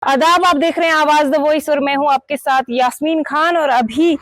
आदाब, आप देख रहे हैं आवाज द वॉइस और मैं हूं आपके साथ यास्मीन खान। और अभी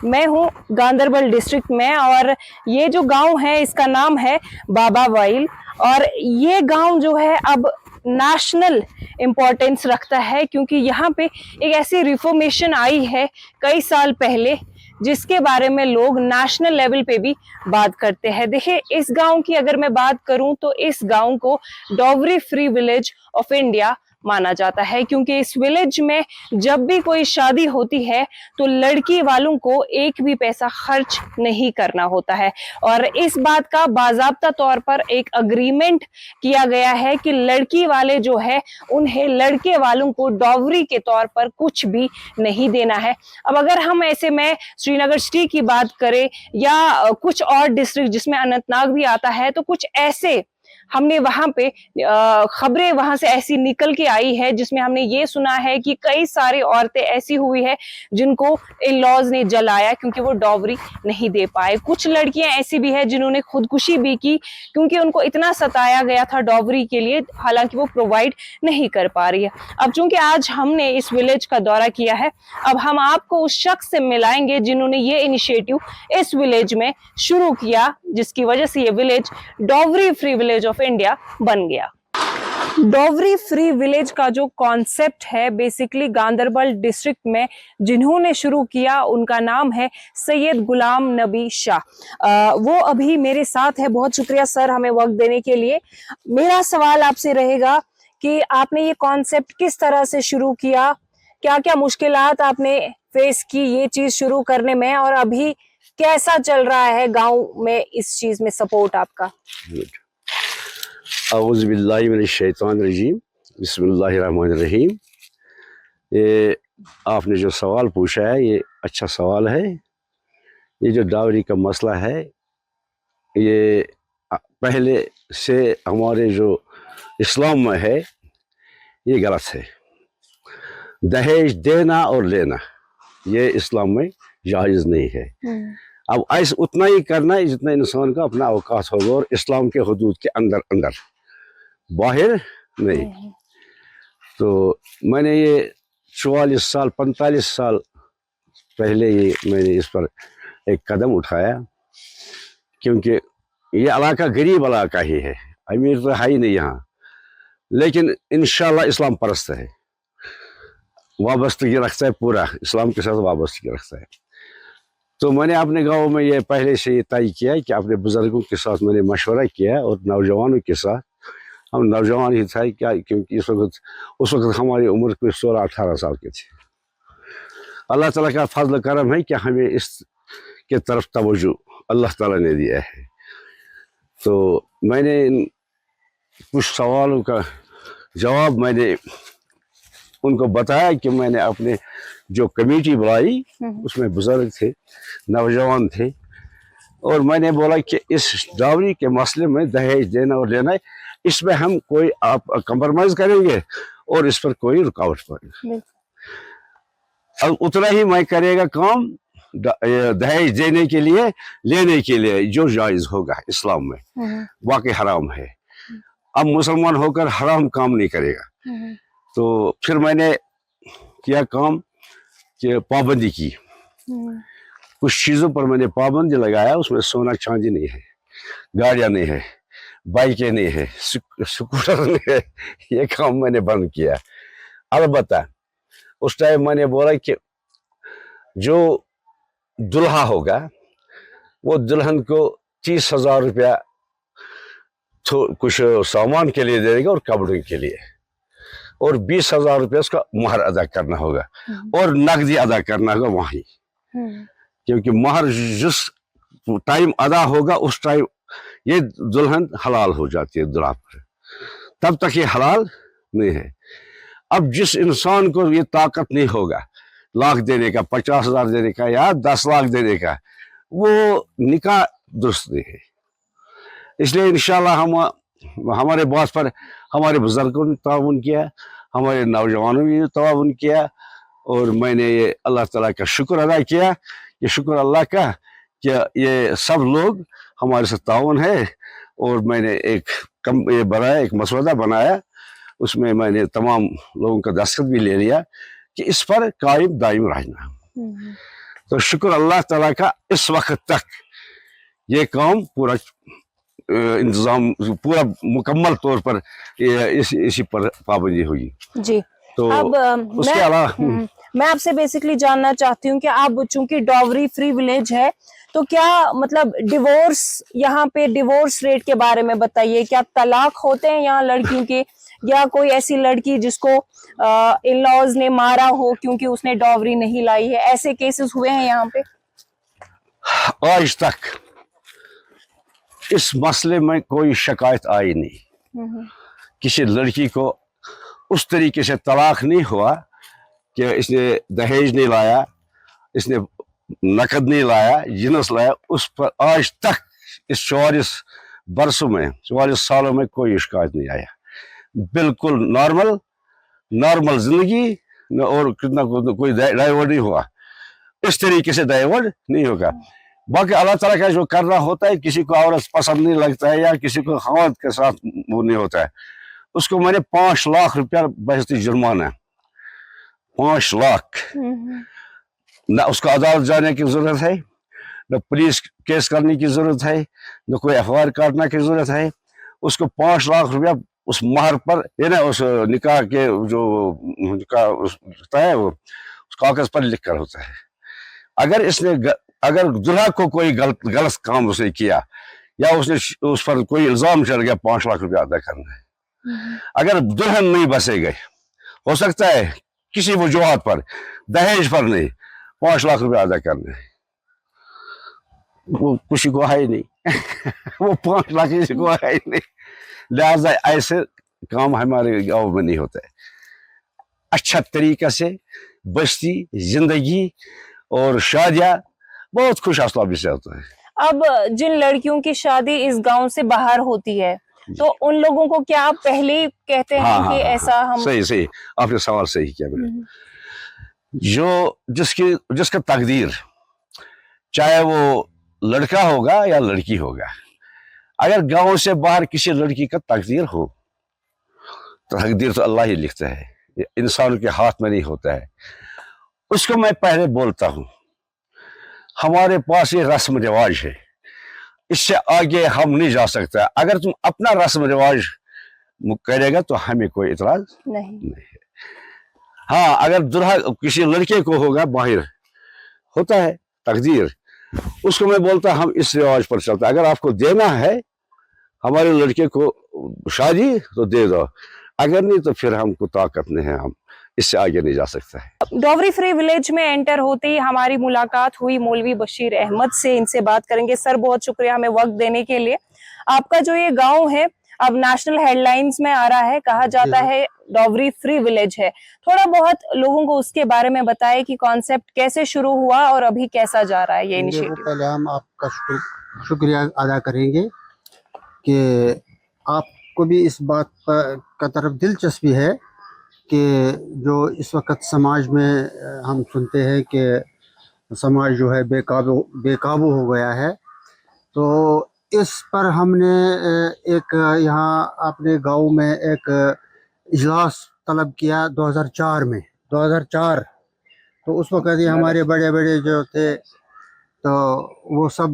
मैं हूं गांदरबल डिस्ट्रिक्ट में और ये जो गांव है इसका नाम है बाबा वाइल। और ये गांव जो है अब नेशनल इम्पोर्टेंस रखता है क्योंकि यहाँ पे एक ऐसी रिफॉर्मेशन आई है कई साल पहले जिसके बारे में लोग नेशनल लेवल पे भी बात करते हैं। देखिए, इस गांव की अगर मैं बात करूं तो इस गांव को dowry free village of India माना जाता है क्योंकि इस विलेज में जब भी कोई शादी होती है तो लड़की वालों को एक भी पैसा खर्च नहीं करना होता है। और इस बात का बाज़ाब्ता तौर पर एक अग्रीमेंट किया गया है कि लड़की वाले जो है उन्हें लड़के वालों को डॉवरी के तौर पर कुछ भी नहीं देना है। अब अगर हम ऐसे में श्रीनगर सिटी की बात करें या कुछ और डिस्ट्रिक्ट जिसमें अनंतनाग भी आता है तो कुछ ऐसे हमने वहां पे खबरें वहां से ऐसी निकल के आई है जिसमें हमने ये सुना है कि कई सारी औरतें ऐसी हुई है जिनको इन लॉज ने जलाया क्योंकि वो डॉवरी नहीं दे पाए। कुछ लड़कियां ऐसी भी है जिन्होंने खुदकुशी भी की क्योंकि उनको इतना सताया गया था डॉवरी के लिए, हालांकि वो प्रोवाइड नहीं कर पा रही है। अब चूंकि आज हमने इस विलेज का दौरा किया है, अब हम आपको उस शख्स से मिलाएंगे जिन्होंने ये इनिशिएटिव इस विलेज में शुरू किया जिसकी वजह से ये village dowry free village of India बन गया। डॉवरी फ्री विलेज का जो कॉन्सेप्ट है बेसिकली गांदरबल डिस्ट्रिक्ट में जिन्होंने शुरू किया उनका नाम है सैयद गुलाम नबी शाह। वो अभी मेरे साथ है। बहुत शुक्रिया सर हमें वक्त देने के लिए। मेरा सवाल आपसे रहेगा कि आपने ये कॉन्सेप्ट किस तरह से शुरू किया, क्या क्या मुश्किलात आपने फेस की ये चीज शुरू करने में, और अभी कैसा चल रहा है गांव में इस चीज में सपोर्ट आपका? औज़ुबिल्लाहि मिनश्शैतानिर्रजीम, बिस्मिल्लाहिर्रहमानिर्रहीम। ये आपने जो सवाल पूछा है ये अच्छा सवाल है। ये जो डावरी का मसला है ये पहले से हमारे जो इस्लाम में है ये गलत है। दहेज देना और लेना ये इस्लाम में जायज़ नहीं है। अब ऐसा उतना ही करना है जितना इंसान का अपना अवकाश होगा और इस्लाम के हदूद के अंदर अंदर, बाहर नहीं। तो मैंने ये 44 साल 45 साल पहले ये मैंने इस पर एक कदम उठाया क्योंकि ये इलाका गरीब इलाका ही है, अमीर तो है ही नहीं यहाँ, लेकिन इंशाल्लाह इस्लाम परस्त है, वाबस्तगी रखता है, पूरा इस्लाम के साथ वाबस्तगी रखता है। तो मैंने अपने गांव में ये पहले से ये तय किया है कि अपने बुजुर्गों के साथ मैंने मशवरा किया और नौजवानों के साथ। हम नौजवान ही था क्या, क्योंकि उस वक्त हमारी उम्र कोई 16-18 साल के थे। अल्लाह ताला का फजल करम है कि हमें इस के तरफ तवज्जो अल्लाह ताला ने दिया है। तो मैंने कुछ सवालों का जवाब मैंने उनको बताया कि मैंने अपने जो कमेटी बुलाई उसमें बुजुर्ग थे, नौजवान थे, और मैंने बोला कि इस डावरी के मसले में दहेज देना और लेना इसमें हम कोई आप कंप्रोमाइज करेंगे और इस पर कोई रुकावट पड़ेगी। अब उतना ही मैं करेगा काम दहेज देने के लिए, लेने के लिए जो जायज होगा इस्लाम में, वाकई हराम है। अब मुसलमान होकर हराम काम नहीं करेगा। तो फिर मैंने किया काम कि पाबंदी की, कुछ चीज़ों पर मैंने पाबंदी लगाया। उसमें सोना चांदी नहीं है, गाड़ियाँ नहीं है, बाइकें नहीं है, स्कूटर नहीं है, ये काम मैंने बंद किया। अलबत्ता उस टाइम मैंने बोला कि जो दुल्हा होगा वो दुल्हन को 30,000 रुपया कुछ सामान के लिए दे देगा और कपड़ों के लिए, और 20,000 रुपया उसका महर अदा करना होगा और नकदी अदा करना होगा वहीं, क्योंकि महर जिस टाइम अदा होगा उस टाइम ये दुल्हन हलाल हो जाती है दुल्हा पर, तब तक ये हलाल नहीं है। अब जिस इंसान को ये ताकत नहीं होगा लाख देने का, 50,000 देने का या 10 लाख देने का, वो निकाह दुरुस्त नहीं है। इसलिए इंशाल्लाह हम हमारे बात पर हमारे बुजुर्गों ने ताउन किया, हमारे नौजवानों ने ताउन किया, और मैंने ये अल्लाह ताला का शुक्र अदा किया। ये शुक्र अल्लाह का कि ये सब लोग हमारे साथ ताउन है, और मैंने एक मसौदा बनाया اس میں نے تمام لوگوں کا دستخط بھی لے لیا کہ اس پر قائم دائم رہنا. تو شکر اللہ تعالیٰ کا اس وقت تک یہ کام پورا انتظام پورا مکمل طور پر اسی پر پابندی ہوئی. جی تو اب اس کے علاوہ میں آپ سے بیسکلی جاننا چاہتی ہوں کہ آپ چونکہ ڈاوری فری ولیج ہے تو کیا مطلب ڈیورس یہاں پہ ڈیورس ریٹ کے بارے میں بتائیے. کیا طلاق ہوتے ہیں یہاں لڑکیوں کے, یا کوئی ایسی لڑکی جس کو ان لاز نے مارا ہو کیونکہ اس نے ڈاوری نہیں لائی ہے, ایسے کیسز ہوئے ہیں یہاں پہ؟ آج تک اس مسئلے میں کوئی شکایت آئی نہیں. کسی لڑکی کو اس طریقے سے طلاق نہیں ہوا کہ اس نے دہیج نہیں لایا, اس نے نقد نہیں لایا, جنس لایا. اس پر آج تک اس 44 برسوں میں 44 سالوں میں کوئی شکایت نہیں آیا. بالکل نارمل زندگی, اور کتنا کوئی ڈائیورٹ نہیں ہوا. اس طریقے سے ڈائیورٹ نہیں ہوگا. باقی اللہ تعالیٰ کا جو کرنا ہوتا ہے, کسی کو عورت پسند نہیں لگتا ہے یا کسی کو خاوند کے ساتھ وہ نہیں ہوتا ہے, اس کو میں نے 5 لاکھ روپیہ بحثی جرمانہ, 5 لاکھ. نہ اس کو عدالت جانے کی ضرورت ہے, نہ پولیس کیس کرنے کی ضرورت ہے, نہ کوئی اخبار کاٹنے کی ضرورت ہے. اس کو 5 لاکھ روپیہ اس مہر پر, یعنی اس نکاح کے جو نکاح ہوتا ہے وہ اس کاغذ پر لکھ کر ہوتا ہے. اگر دلہا کو کوئی غلط کام اس نے کیا یا اس پر کوئی الزام چل گیا, 5 لاکھ روپیہ ادا کرنا ہے. اگر دلہن نہیں بسے گئے, ہو سکتا ہے کسی وجوہات پر, دہیج پر نہیں, 5 لاکھ روپیہ ادا کرنا ہے. وہ کسی کو ہے ہی نہیں. وہ 5 لاکھ کسی کو ہے ہی نہیں. لہذا ایسے کام ہمارے گاؤں میں نہیں ہوتا ہے. اچھا طریقہ سے بستی زندگی اور شادیاں بہت خوش اسلابی سے ہوتا ہے. اب جن لڑکیوں کی شادی اس گاؤں سے باہر ہوتی ہے تو ان لوگوں کو کیا آپ پہلے ہی کہتے ہیں کہ ایسا ہم؟ صحیح آپ نے سوال صحیح کیا. جس کا تقدیر, چاہے وہ لڑکا ہوگا یا لڑکی ہوگا, اگر گاؤں سے باہر کسی لڑکی کا تقدیر ہو, تقدیر تو اللہ ہی لکھتا ہے, انسان کے ہاتھ میں نہیں ہوتا ہے. اس کو میں پہلے بولتا ہوں, ہمارے پاس یہ رسم رواج ہے, اس سے آگے ہم نہیں جا سکتا. اگر تم اپنا رسم رواج کرے گا تو ہمیں کوئی اعتراض نہیں ہے. ہاں, اگر دلہا کسی لڑکے کو ہوگا, باہر ہوتا ہے تقدیر, اس کو میں بولتا ہم اس رواج پر چلتا. اگر آپ کو دینا ہے ہمارے لڑکے کو شادی تو دے دو, اگر نہیں تو پھر ہم کو طاقت نہیں ہے, ہم اس سے آگے نہیں جا سکتا ہے. ڈاوری فری ولیج میں انٹر ہوتے ہی ہماری ملاقات ہوئی مولوی بشیر احمد سے. ان سے بات کریں گے. سر بہت شکریہ ہمیں وقت دینے کے لیے. آپ کا جو یہ گاؤں ہے اب نیشنل ہیڈ لائنز میں آ رہا ہے, کہا جاتا ہے ڈاوری فری ولیج ہے. تھوڑا بہت لوگوں کو اس کے بارے میں بتائے کہ کانسیپٹ کیسے شروع ہوا اور ابھی کیسا جا رہا ہے یہ انیشیٹو. پہلے ہم آپ کا شکریہ ادا کریں گے کہ آپ کو بھی اس بات کا طرف دلچسپی ہے کہ جو اس وقت سماج میں ہم سنتے ہیں کہ سماج جو ہے بے قابو ہو گیا ہے. تو اس پر ہم نے ایک یہاں اپنے گاؤں میں ایک اجلاس طلب کیا 2004. تو اس وقت یہ ہمارے بڑے جو تھے تو وہ سب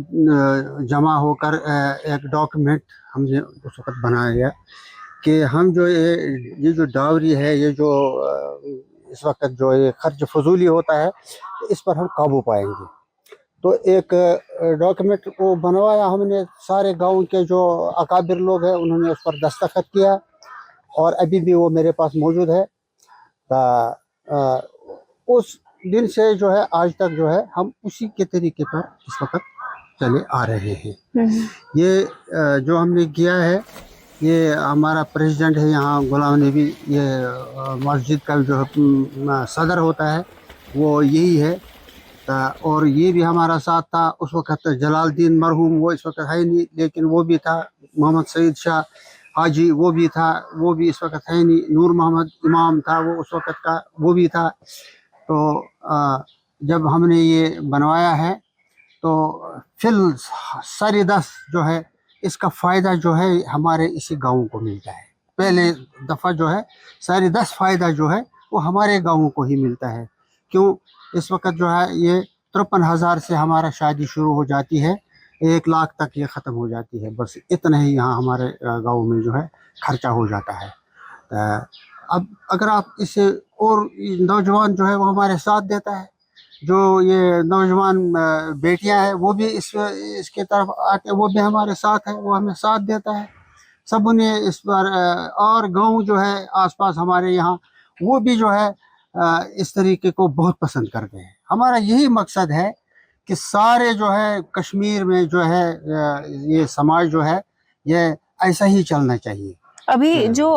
جمع ہو کر ایک ڈاکیومنٹ ہم نے اس وقت بنایا گیا کہ ہم جو یہ جو ڈاوری ہے, یہ جو اس وقت جو یہ خرچ فضولی ہوتا ہے, اس پر ہم قابو پائیں گے. تو ایک ڈاکیومنٹ کو بنوایا ہم نے, سارے گاؤں کے جو اکابر لوگ ہیں انہوں نے اس پر دستخط کیا, اور ابھی بھی وہ میرے پاس موجود ہے. اس دن سے جو ہے آج تک جو ہے ہم اسی کے طریقے پر اس وقت چلے آ رہے ہیں. یہ جو ہم نے کیا ہے, یہ ہمارا پریزیڈنٹ ہے یہاں غلام نبی, یہ مسجد کا جو صدر ہوتا ہے وہ یہی ہے. اور یہ بھی ہمارا ساتھ تھا اس وقت. جلال الدین مرحوم وہ اس وقت ہے نہیں, لیکن وہ بھی تھا. محمد سعید شاہ حاجی وہ بھی تھا, وہ بھی اس وقت ہے نہیں. نور محمد امام تھا وہ اس وقت کا, وہ بھی تھا. تو جب ہم نے یہ بنوایا ہے تو سر دست جو ہے اس کا فائدہ جو ہے ہمارے اسی گاؤں کو ملتا ہے. पहले दफ़ा जो है सारी 10 फ़ायदा जो है वो हमारे गाँवों को ही मिलता है। क्यों इस वक्त जो है ये 53,000 से हमारा शादी शुरू हो जाती है, 1 लाख तक ये ख़त्म हो जाती है। बस इतना ही यहाँ हमारे गाँव में जो है खर्चा हो जाता है। अब अगर आप इसे और नौजवान जो है वो हमारे साथ देता है, जो ये नौजवान बेटियां हैं वो भी इसके तरफ आते, वो भी हमारे साथ है, वो हमें साथ देता है। सब ने इस पर और गांव जो है आसपास हमारे यहाँ वो भी जो है इस तरीके को बहुत पसंद करते हैं। हमारा यही मकसद है कि सारे जो है कश्मीर में जो है ये समाज जो है ये ऐसा ही चलना चाहिए। अभी जो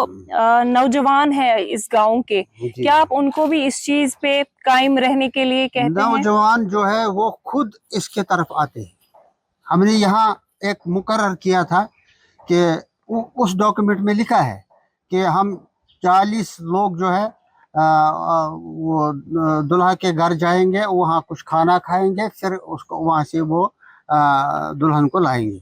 नौजवान है इस गांव के, जी। क्या आप उनको भी इस चीज पे कायम रहने के लिए कहते हैं? नौजवान जो है वो खुद इसके तरफ आते हैं। हमने यहाँ एक मुकर्रर किया था कि उस डॉक्यूमेंट में लिखा है कि हम 40 लोग जो है वो दुल्हा के घर जाएंगे, वहाँ कुछ खाना खाएंगे, फिर उसको वहाँ से वो दुल्हन को लाएंगे।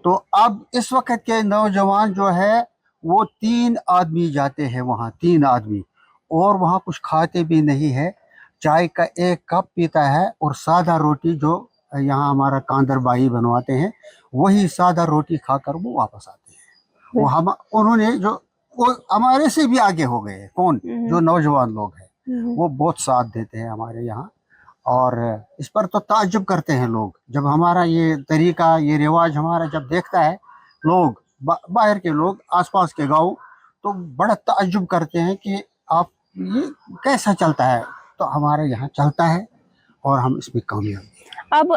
तो अब इस वक्त के नौजवान जो है वो 3 आदमी जाते हैं वहाँ, 3 आदमी, और वहाँ कुछ खाते भी नहीं है, चाय का 1 कप पीता है और सादा रोटी जो यहाँ हमारा कांदर बाई बनवाते हैं वही सादा रोटी खाकर वो वापस आते हैं। वो हम उन्होंने जो वो हमारे से भी आगे हो गए। कौन? जो नौजवान लोग हैं वो बहुत साथ देते हैं हमारे यहाँ, और इस पर तो ताज्जुब करते हैं लोग जब हमारा ये तरीका, ये रिवाज हमारा जब देखता है लोग, बाहर के लोग, आसपास के गांव, तो बड़ा ताज्जुब करते हैं कि आप ये कैसा चलता है। तो हमारे यहाँ चलता है और हम इसमें कामयाब हैं। अब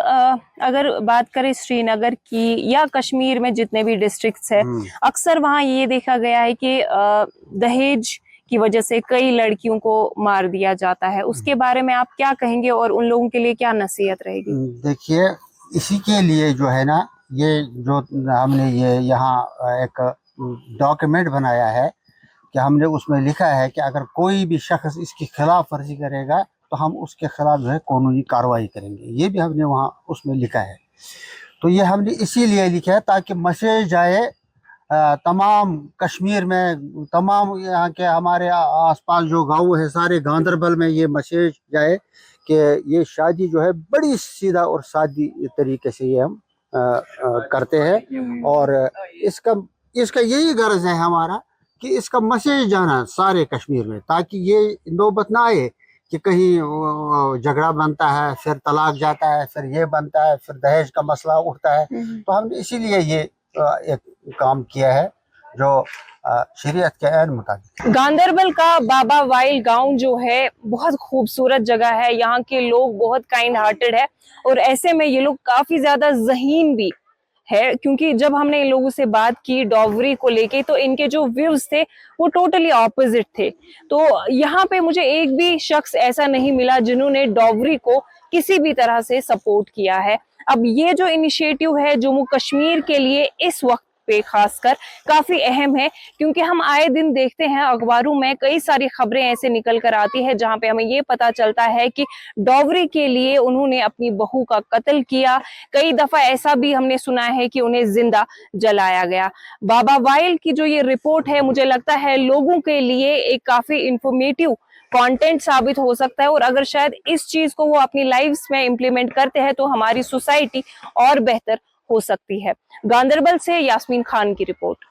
अगर बात करें श्रीनगर की या कश्मीर में जितने भी डिस्ट्रिक्ट्स है, अक्सर वहाँ ये देखा गया है कि दहेज की वजह से कई लड़कियों को मार दिया जाता है। उसके बारे में आप क्या कहेंगे और उन लोगों के लिए क्या नसीहत रहेगी? देखिए, इसी के लिए जो है ना, ये जो हमने ये यहाँ एक डॉक्यूमेंट बनाया है कि हमने उसमें लिखा है कि अगर कोई भी शख्स इसकी खिलाफ वर्जी करेगा तो हम उसके खिलाफ जो है कानूनी कार्रवाई करेंगे। ये भी हमने वहाँ उसमें लिखा है। तो ये हमने इसीलिए लिखा है ताकि मैसेज जाए तमाम कश्मीर में, तमाम यहाँ के हमारे आसपास जो गांव है सारे गांदरबल में ये मैसेज जाए कि ये शादी जो है बड़ी सीधा और सादी तरीके से ये हम करते हैं। और इसका यही गर्ज है हमारा कि इसका मैसेज जाना सारे कश्मीर में, ताकि ये नौबत ना आए कि कहीं झगड़ा बनता है, फिर तलाक जाता है, फिर ये बनता है, फिर दहेज का मसला उठता है। तो हमने इसीलिए ये एक काम किया है जो शरीयत के ऐन मुताबिक। गांदरबल का बाबा वाइल गांव जो है बहुत खूबसूरत जगह है। यहाँ के लोग बहुत काइंड हार्टेड है और ऐसे में ये लोग काफी ज्यादा ज़हीन भी है, क्योंकि जब हमने इन लोगों से बात की डॉवरी को लेके तो इनके जो व्यूज थे वो टोटली ऑपोजिट थे। तो यहाँ पे मुझे एक भी शख्स ऐसा नहीं मिला जिन्होंने डॉवरी को किसी भी तरह से सपोर्ट किया है। अब ये जो इनिशिएटिव है जम्मू कश्मीर के लिए इस वक्त पे खासकर काफी अहम है, क्योंकि हम आए दिन देखते हैं अखबारों में कई सारी खबरें ऐसे निकल कर आती है जहां पे हमें ये पता चलता है कि डॉवरी के लिए उन्होंने अपनी बहू का कत्ल किया। कई दफा ऐसा भी हमने सुना है कि उन्हें जिंदा जलाया गया। बाबा वाइल की जो ये रिपोर्ट है मुझे लगता है लोगों के लिए एक काफी इंफॉर्मेटिव कंटेंट साबित हो सकता है, और अगर शायद इस चीज को वो अपनी लाइफ्स में इम्प्लीमेंट करते हैं तो हमारी सोसाइटी और बेहतर हो सकती है। गांदरबल से यास्मीन खान की रिपोर्ट।